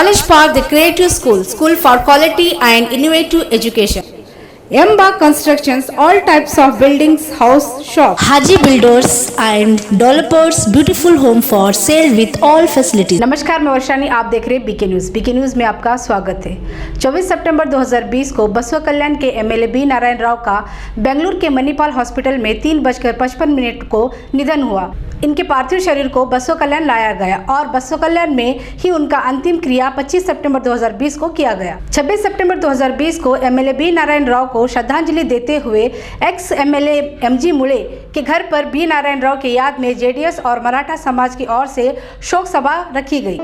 College Park, the Creative School, School for Quality and Innovative Education. Emba Constructions, all types of buildings, house, shop. Haji Builders and Developers, beautiful home for sale with all facilities. नमस्कार, मैं वर्षानी, आप देख रहे हैं BK news. BK news में आपका स्वागत है। 24 सितंबर 2020 को बसवा कल्याण के एमएलए बी नारायण राव का बेंगलुरु के मणिपाल हॉस्पिटल में 3:55 को निधन हुआ। इनके पार्थिव शरीर को बसवा कल्याण लाया गया और बसवा कल्याण में ही उनका अंतिम क्रिया 25 सितंबर 2020 को किया गया। 26 सितंबर 2020 को एमएलए बी नारायण राव को श्रद्धांजलि देते हुए एक्स एमएलए एमजी मुळे के घर पर बी नारायण राव की याद में जेडीएस और मराठा समाज की ओर से शोक सभा रखी गई।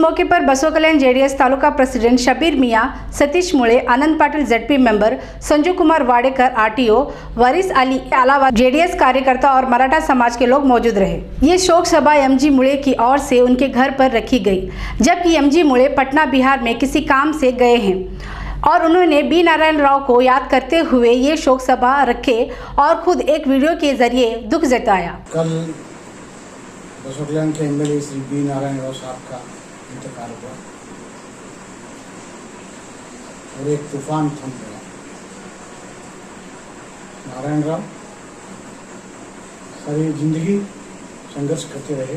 मौके पर Basavakalyan JDS taluka president Shabir Miyan, Satish Mule, Anand Patil ZP member, Sanju Kumar Wadekar RTO, Waris Ali के अलावा जेडीएस कार्यकर्ता और मराठा समाज के लोग मौजूद रहे। ये शोक सभा एमजी मुळे की ओर से उनके घर पर रखी गई, जबकि एमजी मुळे पटना बिहार में किसी काम से गए हैं और उन्होंने बी नारायण राव को याद करते हुए ये शोक सभा रखे और खुद एक वीडियो के जरिए दुख जताया। कल बसवा कल्याण के एमएलए श्री बी नारायण राव साहब का इंतकाल हुआ और एक तूफान थम गया। नारायण राव सारी जिंदगी संघर्ष करते रहे,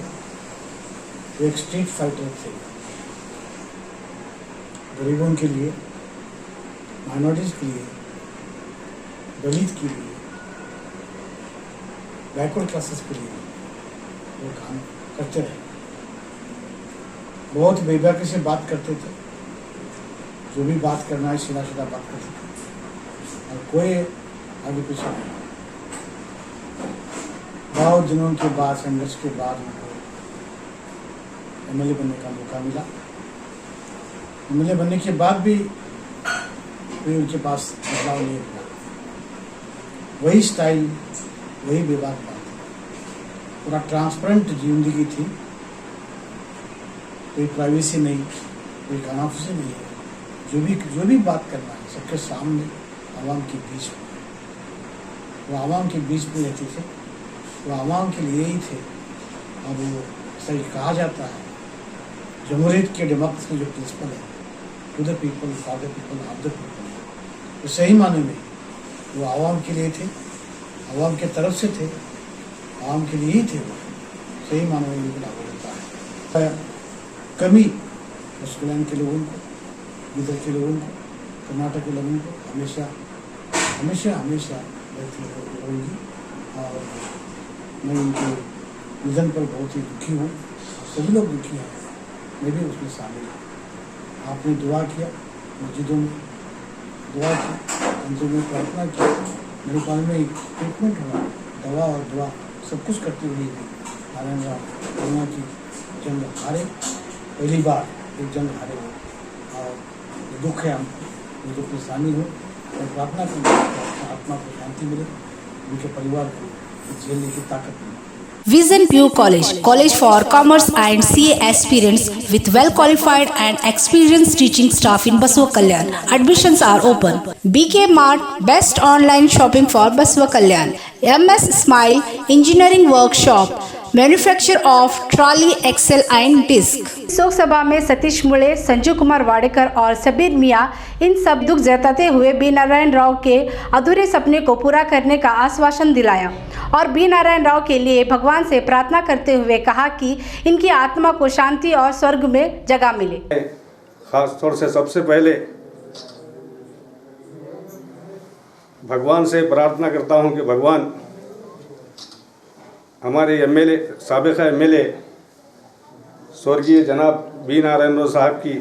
एक स्ट्रीट फाइटर थे। गरीबों के लिए, माइनॉरिटीज के लिए, दलित के लिए, बैकवर्ड क्लासेस के लिए वो काम करते रहे। बहुत बेबाकी से बात करते थे, जो भी बात करना है सीधा सीधा बात करते थे और कोई आगे पीछे नहीं। बहुत दिनों के बाद, संघर्ष के बाद उनको एमएलए बनने का मौका मिला। एमएलए बनने के बाद भी कोई उनके पास बदलाव नहीं हुआ, वही स्टाइल, वही बेबाक बात, पूरा ट्रांसपेरेंट जिंदगी थी। कोई प्राइवेसी नहीं, कोई कानाफूसी नहीं है। जो भी बात करना है सबके सामने, आवाम के बीच में। वो आवाम के बीच में रहते थे, वो आवाम के लिए ही थे। और वो सही कहा जाता है, जमहूरियत के डेमोक्रेसी जो प्रिंसिपल है, to the people, for the people, of the people, तो सही माने में वो आवाम के लिए थे, आवाम के तरफ से थे, आवाम के लिए ही थे। वो सही माने में उनको लागू होता है। कमी बसवा कल्याण के लोगों को, इधर के लोगों को, कर्नाटक के लोगों को हमेशा हमेशा हमेशा रहती रहेगी। और मैं उनके निधन पर बहुत ही दुखी हूँ। सभी लोग दुखी हैं, मैं भी उसमें शामिल हूँ। आपने दुआ किया, मस्जिदों में दुआ की, मंदिरों में प्रार्थना की, मेरे पास में ट्रीटमेंट हुआ, दवा और दुआ सब कुछ करती हुई नारायण राव कोरोना की जंग हारे। पहली बार एक जंग हारे हो और दुख है, हम दुख में शामिल हो और प्रार्थना करें आत्मा को शांति मिले, उनके परिवार को झेलने की ताकत मिले। Vision Pure College, College for Commerce and CA aspirants with well qualified and experienced teaching staff in Baswa Kalyan. Admissions are open. BK Mart, best online shopping for Baswa Kalyan. MS Smile, engineering workshop, manufacture of trolley, axle and disc. शोक सभा में सतीश मुळे, संजू कुमार वाडेकर और शबीर मियां इन सब दुख जताते हुए B Narayan Rao के अधूरे सपने को पूरा करने का आश्वासन दिलाया और बी नारायण राव के लिए भगवान से प्रार्थना करते हुए कहा कि इनकी आत्मा को शांति और स्वर्ग में जगह मिले। खास तौर से सबसे पहले भगवान से प्रार्थना करता हूं कि भगवान हमारे एमएलए, साबिक़ा एमएलए स्वर्गीय जनाब बी नारायण राव साहब की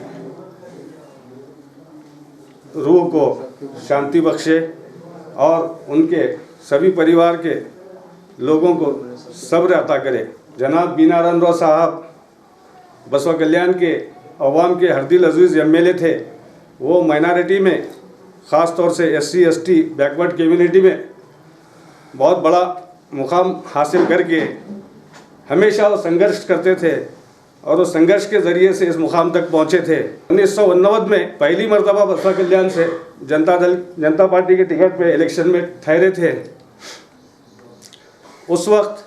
रूह को शांति बख्शे और उनके सभी परिवार के लोगों को सब्र अता करे। जनाब बी नारायण राव साहब बसवा कल्याण के अवाम के हरदिल अजीज़ एमएलए थे वो माइनॉरिटी में, ख़ास तौर से SC ST बैकवर्ड कम्युनिटी में बहुत बड़ा मुकाम हासिल करके हमेशा वो संघर्ष करते थे और उस संघर्ष के ज़रिए से इस मुकाम तक पहुँचे थे। 1989 में पहली मरतबा बसपा कल्याण से जनता पार्टी के टिकट पे इलेक्शन में ठहरे थे। उस वक्त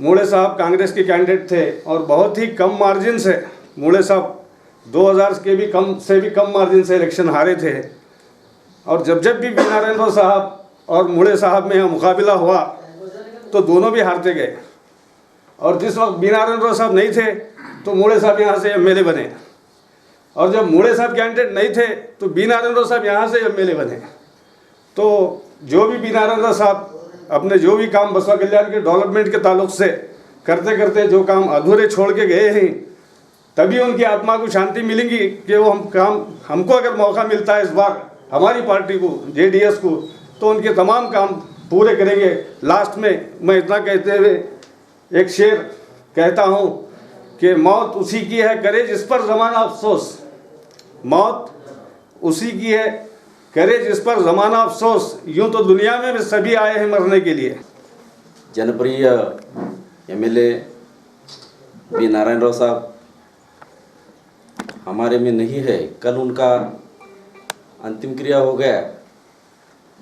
मूड़े साहब कांग्रेस के कैंडिडेट थे और बहुत ही कम मार्जिन से मूड़े साहब 2000 के भी कम मार्जिन से इलेक्शन हारे थे। और जब भी बी नारायण राव साहब और मूड़े साहब में मुकाबला हुआ तो दोनों भी हारते गए। और जिस वक्त बी नारायण राव साहब नहीं थे तो मूड़े साहब यहाँ से MLA बने, और जब मूड़े साहब कैंडिडेट नहीं थे तो बी नारायण राव साहब यहाँ से MLA बने। तो जो भी बी नारायण राव साहब अपने जो भी काम बसपा कल्याण के डेवलपमेंट के ताल्लुक से करते करते जो काम अधूरे छोड़ के गए हैं, तभी उनकी आत्मा को शांति मिलेगी कि वो हमको अगर मौका मिलता है इस बार हमारी पार्टी को JDS को, तो उनके तमाम काम पूरे करेंगे। लास्ट में मैं इतना कहते हुए एक शेर कहता हूँ कि मौत उसी की है करे जिस पर ज़माना अफसोस, मौत उसी की है करे जिस पर ज़माना अफसोस, यूँ तो दुनिया में भी सभी आए हैं मरने के लिए। जनप्रिय MLA बी नारायण राव साहब हमारे में नहीं है। कल उनका अंतिम क्रिया हो गया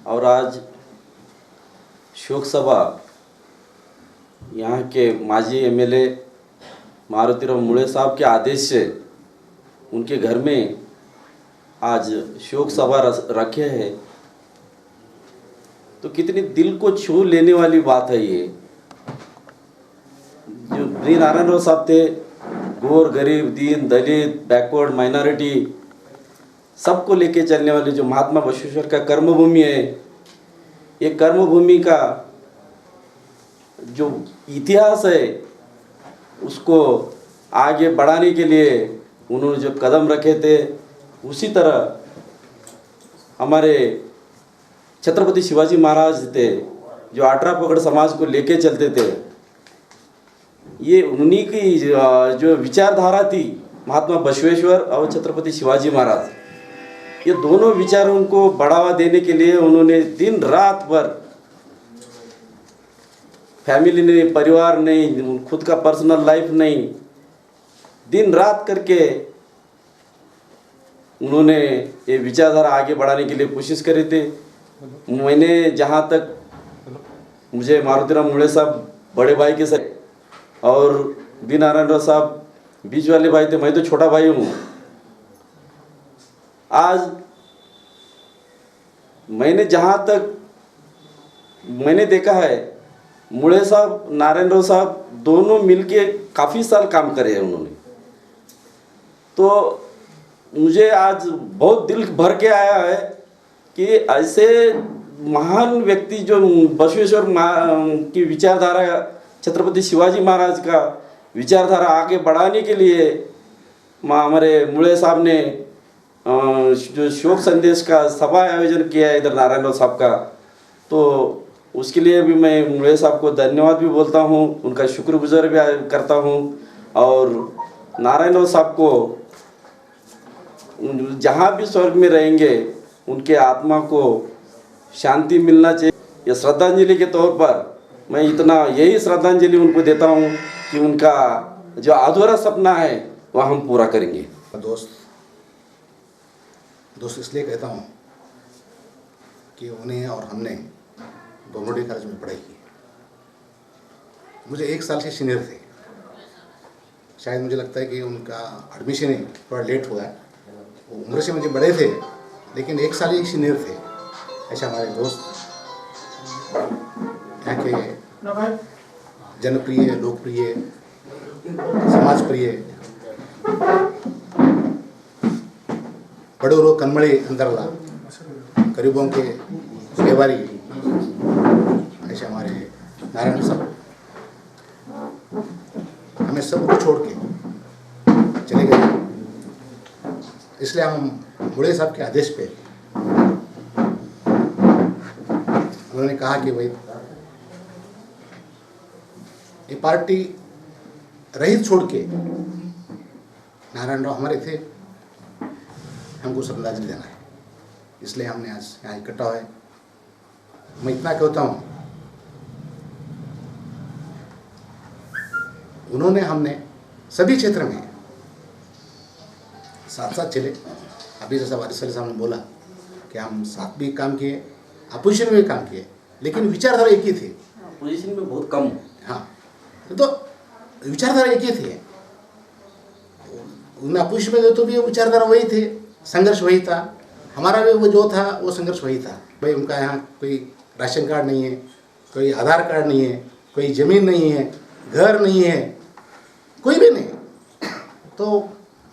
और आज शोक सभा यहाँ के माजी MLA मारुतिराव मूड़े साहब के आदेश से उनके घर में आज शोक सभा रखे हैं। तो कितनी दिल को छू लेने वाली बात है ये। जो बी नारायण राव साहब थे, गोर गरीब दीन दलित बैकवर्ड माइनॉरिटी सबको लेके चलने वाले जो महात्मा बसवेश्वर का कर्मभूमि है, ये कर्मभूमि का जो इतिहास है उसको आगे बढ़ाने के लिए उन्होंने जो कदम रखे थे, उसी तरह हमारे छत्रपति शिवाजी महाराज थे जो 18 पगड़ समाज को लेके चलते थे। ये उन्हीं की जो विचारधारा थी, महात्मा बसवेश्वर और छत्रपति शिवाजी महाराज, ये दोनों विचारों को बढ़ावा देने के लिए उन्होंने दिन रात भर, फैमिली नहीं, परिवार नहीं, खुद का पर्सनल लाइफ नहीं, दिन रात करके उन्होंने ये विचारधारा आगे बढ़ाने के लिए कोशिश करी थी। मैंने जहाँ तक मुझे मारुतिराव मूड़े साहब बड़े भाई के साथ और बी नारायण राव साहब बीच वाले भाई थे, मैं तो छोटा भाई हूँ। आज मैंने जहाँ तक मैंने देखा है, मूड़े साहब नारायण राव साहब दोनों मिलके काफ़ी साल काम करे हैं उन्होंने। तो मुझे आज बहुत दिल भर के आया है कि ऐसे महान व्यक्ति जो बसवेश्वर की विचारधारा, छत्रपति शिवाजी महाराज का विचारधारा आगे बढ़ाने के लिए हमारे मूड़े साहब ने जो शोक संदेश का सभा आयोजन किया है इधर नारायण राव साहब का, तो उसके लिए भी मैं मूड़े साहब को धन्यवाद भी बोलता हूँ, उनका शुक्रगुजार भी करता हूँ। और नारायण राव साहब को जहाँ भी स्वर्ग में रहेंगे उनके आत्मा को शांति मिलना चाहिए। ये श्रद्धांजलि के तौर पर मैं यही श्रद्धांजलि उनको देता हूँ कि उनका जो अधूरा सपना है वह हम पूरा करेंगे। दोस्त इसलिए कहता हूँ कि उन्हें और हमने बमरोडी कॉलेज में पढ़ाई की। मुझे 1 साल से सीनियर थे, शायद मुझे लगता है कि उनका एडमिशन ही थोड़ा लेट हुआ है। वो उम्र से मुझे बड़े थे लेकिन 1 साल ही सीनियर थे। ऐसे हमारे दोस्त यहाँ के जनप्रिय, लोकप्रिय, समाजप्रिय बड़ूरो कन्मड़े अंदरला गरीबों के सेवारी ऐसे हमारे नारायण साहब हमें सब कुछ छोड़ के चले गए। इसलिए हम मूड़े साहब के आदेश पे उन्होंने कहा कि भाई ये पार्टी रहित छोड़ के, नारायण राव हमारे थे, हमको श्रद्धांजलि देना है, इसलिए हमने आज यहाँ इकट्ठा हुए। मैं इतना कहता हूँ, उन्होंने हमने सभी क्षेत्र में साथ साथ चले। अभी जैसा वारिस अली साहब ने बोला कि हम साथ भी काम किए, अपोजिशन में भी काम किए, लेकिन विचारधारा एक ही थी। पोजीशन में बहुत कम। हाँ, तो विचारधारा एक ही थी। उन अपोजिशन में तो भी विचारधारा वही थी, संघर्ष वही था। हमारा भी वो जो था वो संघर्ष वही था। भाई उनका यहाँ कोई राशन कार्ड नहीं है, कोई आधार कार्ड नहीं है, कोई ज़मीन नहीं है, घर नहीं है, कोई भी नहीं। तो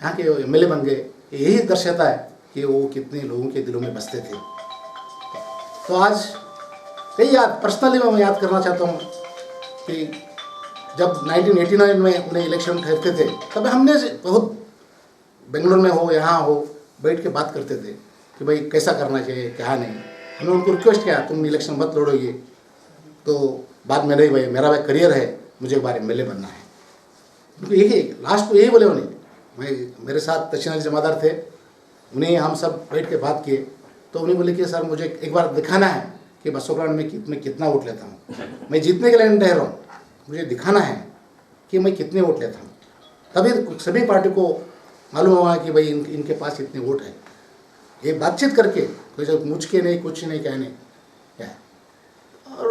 यहाँ के एमएलए बन गए, यही दर्शाता है कि वो कितने लोगों के दिलों में बसते थे। तो आज कई याद पर्सनली मैं याद करना चाहता हूँ कि जब 1989 में उन्हें इलेक्शन ठहरते थे, तब हमने बहुत बेंगलोर में हो यहाँ हो बैठ के बात करते थे कि भाई कैसा करना चाहिए क्या नहीं। हमने उनको रिक्वेस्ट किया तुम इलेक्शन मत लड़ोगे, तो बाद में नहीं भाई मेरा भाई करियर है, मुझे एक बार एमएलए बनना है। उनको यही लास्ट को यही बोले उन्हें। मेरे साथ तशीन अली जमादार थे, उन्हें हम सब बैठ के बात किए, तो उन्हें बोले कि सर मुझे एक बार दिखाना है कि बसों कल्याण में कितना वोट लेता हूँ। मैं जीतने के लिए नहीं ठहर रहा हूँ, मुझे दिखाना है कि मैं कितने वोट लेता हूँ। तभी सभी पार्टी को मालूम हुआ कि भाई इनके पास इतने वोट है। ये बातचीत करके कोई जब मुझ के नहीं कुछ नहीं कहने क्या, और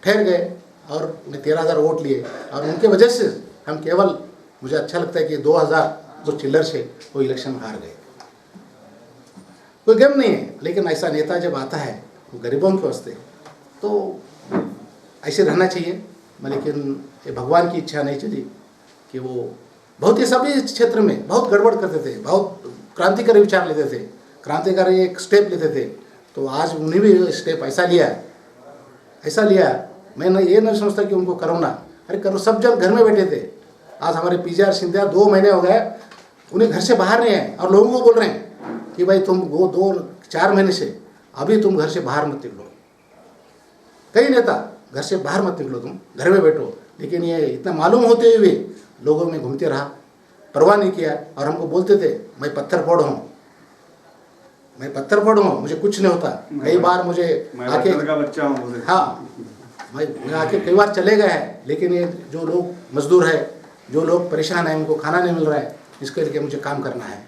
ठहर गए और उन्हें 13,000 वोट लिए। और उनके वजह से हम केवल, मुझे अच्छा लगता है कि 2,000 जो चिल्लर से वो इलेक्शन हार गए। कोई गम नहीं है, लेकिन ऐसा नेता जब आता है वो गरीबों के वास्ते, तो ऐसे रहना चाहिए। लेकिन ये भगवान की इच्छा नहीं चली कि वो बहुत ही सभी क्षेत्र में बहुत गड़बड़ करते थे, बहुत क्रांतिकारी विचार लेते थे, क्रांतिकारी एक स्टेप लेते थे। तो आज उन्हें भी स्टेप ऐसा लिया। मैं ये नहीं समझता कि उनको करो ना, अरे करो। सब जन घर में बैठे थे। आज हमारे पीजीआर सिंधिया 2 महीने हो गए, उन्हें घर से बाहर नहीं है, और लोगों को बोल रहे हैं कि भाई तुम वो 2-4 महीने से अभी तुम घर से बाहर मत निकलो। कई नेता घर से बाहर मत निकलो, तुम घर में बैठो। लेकिन ये इतना मालूम होते हुए लोगों में घूमते रहा, परवाह नहीं किया। और हमको बोलते थे मैं पत्थर फोड़ हूँ, मुझे कुछ नहीं होता। कई बार मुझे आके का बच्चा हूँ। हाँ, मैं आके कई बार चले गए हैं। लेकिन ये जो लोग मजदूर है, जो लोग परेशान हैं, उनको खाना नहीं मिल रहा है, इसके लिए मुझे काम करना है।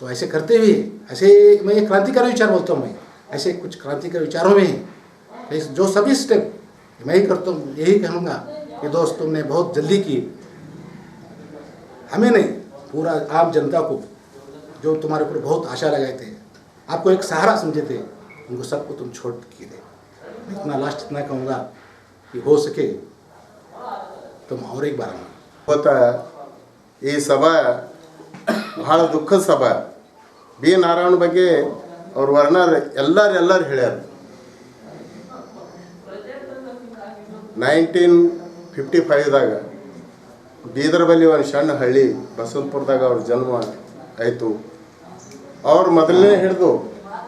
तो ऐसे करते हुए, ऐसे मैं ये क्रांतिकारी विचार बोलता हूँ, मैं ऐसे कुछ क्रांतिकारी विचारों में जो सभी स्टेप मैं ही करता हूँ, यही कहूँगा कि दोस्त तुमने बहुत जल्दी की, हमें नहीं पूरा आम जनता को जो तुम्हारे ऊपर बहुत आशा लगाए थे, आपको एक सहारा समझे थे, उनको सबको तुम छोड़ के दे। इतना लास्ट इतना कहूँगा कि हो सके तुम और एक बार होता है। ಈ ಸಭಾ ಬಹಳ ದುಃಖದ ಸಭಾ. ಬಿ ನಾರಾಯಣ ಬಗ್ಗೆ ಅವ್ರ ವರ್ಣರ್ ಎಲ್ಲರೂ ಹೇಳ್ಯಾರ. 1955ದಾಗ ಬೀದರ್ ಬಲ್ಲಿ ಒಂದು ಸಣ್ಣ ಹಳ್ಳಿ ಬಸವಂತಪುರದಾಗ ಅವ್ರ ಜನ್ಮ ಆಯಿತು. ಅವ್ರು ಮೊದಲನೇ ಹಿಡಿದು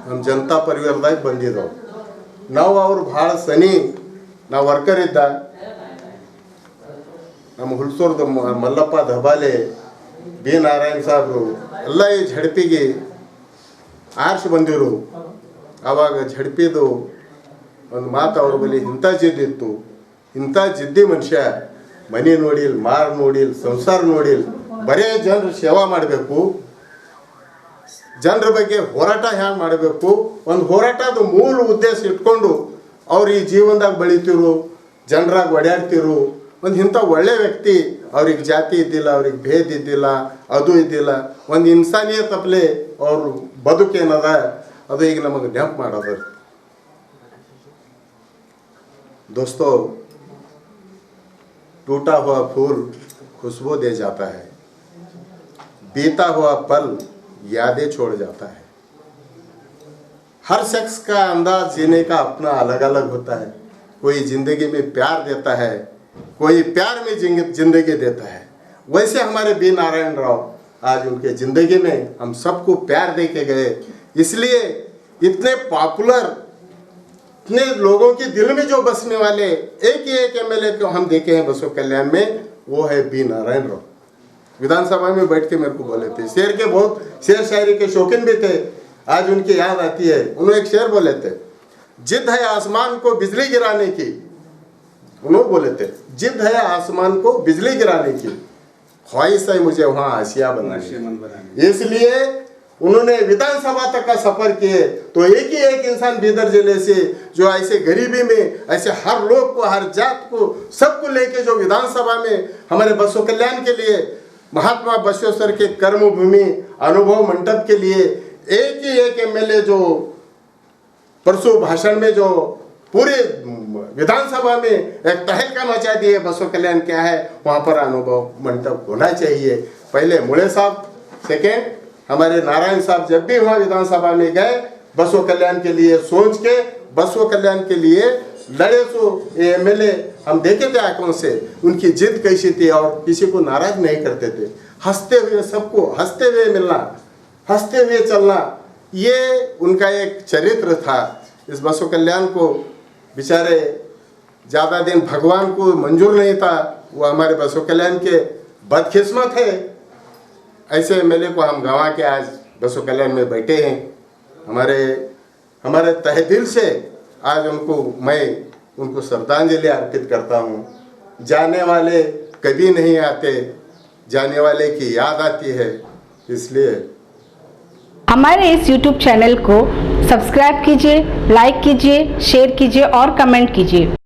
ನಮ್ಮ ಜನತಾ ಪರಿವಾರದಾಗ ಬಂದಿದ್ದವು. ನಾವು ಅವ್ರು ಭಾಳ ಸನಿ, ನಾವು ವರ್ಕರ್ ಇದ್ದ ನಮ್ಮ ಹುಲ್ಸೂರ್ದು ಮಲ್ಲಪ್ಪ ದಬಾಲೆ, ಬಿ ನಾರಾಯಣ ಸಾಹೇಬರು ಎಲ್ಲ ಈ ಝಡ್ಪಿಗೆ ಆರ್ಸಿ ಬಂದಿರು. ಆವಾಗ ಝಡ್ಪಿದು ಒಂದು ಮಾತು ಅವ್ರ ಬಳಿ ಇಂಥ ಜಿದ್ದಿತ್ತು, ಇಂಥ ಜಿದ್ದಿ ಮನುಷ್ಯ ಮನೆ ನೋಡಿಲ್ಲ, ಮಾರು ನೋಡಿಲ್ಲ, ಸಂಸಾರ ನೋಡಿಲ್ಲ, ಬರೇ ಜನರ ಸೇವಾ ಮಾಡಬೇಕು, ಜನರ ಬಗ್ಗೆ ಹೋರಾಟ ಹ್ಯಾಂಗೆ ಮಾಡಬೇಕು, ಒಂದು ಹೋರಾಟದ ಮೂಲ ಉದ್ದೇಶ ಇಟ್ಕೊಂಡು ಅವ್ರು ಈ ಜೀವನದಾಗ ಬೆಳಿತಿರು, ಜನರಾಗ ಓಡಾಡ್ತಿರು. ಒಂದು ಇಂಥ ಒಳ್ಳೆ ವ್ಯಕ್ತಿ, ಅವ್ರಿಗೆ ಜಾತಿ ಇದ್ದಿಲ್ಲ, ಅವ್ರಿಗೆ ಭೇದ ಇದ್ದಿಲ್ಲ, ಅದು ಇದ್ದಿಲ್ಲ, ಒಂದು ಇನ್ಸಾನಿಯತ್ ತಪ್ಪಲೆ ಅವ್ರ ಬದುಕೇನದ ಅದು ಈಗ ನಮಗೆ ನೆನಪು ಮಾಡೋದು. दोस्तों, टूटा हुआ फूल खुशबू दे जाता है, बीता हुआ पल यादें छोड़ जाता है. हर शख्स का अंदाज जीने का अपना अलग अलग होता है. कोई ज़िंदगी में प्यार देता है, कोई प्यार में जिंदगी देता है. वैसे हमारे बी नारायण राव आज उनके ज़िंदगी में हम सबको प्यार दे के गए, इसलिए इतने पॉपुलर, इतने लोगों के दिल में जो बसने वाले एक ही एक एमएलए को हम देखे हैं बसों कल्याण में, वो है बी नारायण राव. विधानसभा में बैठ के मेरे को बोले थे, शेर के बहुत शेर शायरी के शौकीन भी थे, आज उनकी याद आती है। उन्होंने एक शेर बोले थे, जिद है आसमान को बिजली गिराने की। उन्होंने बोले थे, जिद है आसमान को बिजली गिराने की, ख्वाहिश है मुझे वहाँ आशिया बनाने। इसलिए उन्होंने विधानसभा तक का सफर किए। तो एक ही एक इंसान बीदर जिले से जो ऐसे गरीबी में ऐसे हर लोग को, हर जात को, सबको लेके जो विधानसभा में हमारे बसव कल्याण के लिए, महात्मा बसवेश्वर के कर्मभूमि अनुभव मंडप के लिए एक ही एक एमएलए जो परसों भाषण में जो पूरे विधानसभा में एक तहलका मचा दिए, बसव कल्याण क्या है, वहाँ पर अनुभव मंडप होना चाहिए। पहले मुड़े साहब, सेकेंड हमारे नारायण साहब जब भी वहाँ विधानसभा में गए, बसव कल्याण के लिए सोच के, बसव कल्याण के लिए लड़े। सो एमएलए हम देखे थे आंखों से, उनकी जिद कैसी थी और किसी को नाराज नहीं करते थे। हंसते हुए, सबको हंसते हुए मिलना, हंसते हुए चलना, ये उनका एक चरित्र था। इस बसव कल्याण को बेचारे ज़्यादा दिन भगवान को मंजूर नहीं था, वो हमारे बसव कल्याण के बदकिस्मत है। ऐसे एमएलए को हम गंवा के आज बसव कल्याण में बैठे हैं। हमारे तहे दिल से आज मैं उनको श्रद्धांजलि अर्पित करता हूँ। जाने वाले कभी नहीं आते, जाने वाले की याद आती है। इसलिए हमारे इस YouTube चैनल को सब्सक्राइब कीजिए, लाइक कीजिए, शेयर कीजिए और कमेंट कीजिए।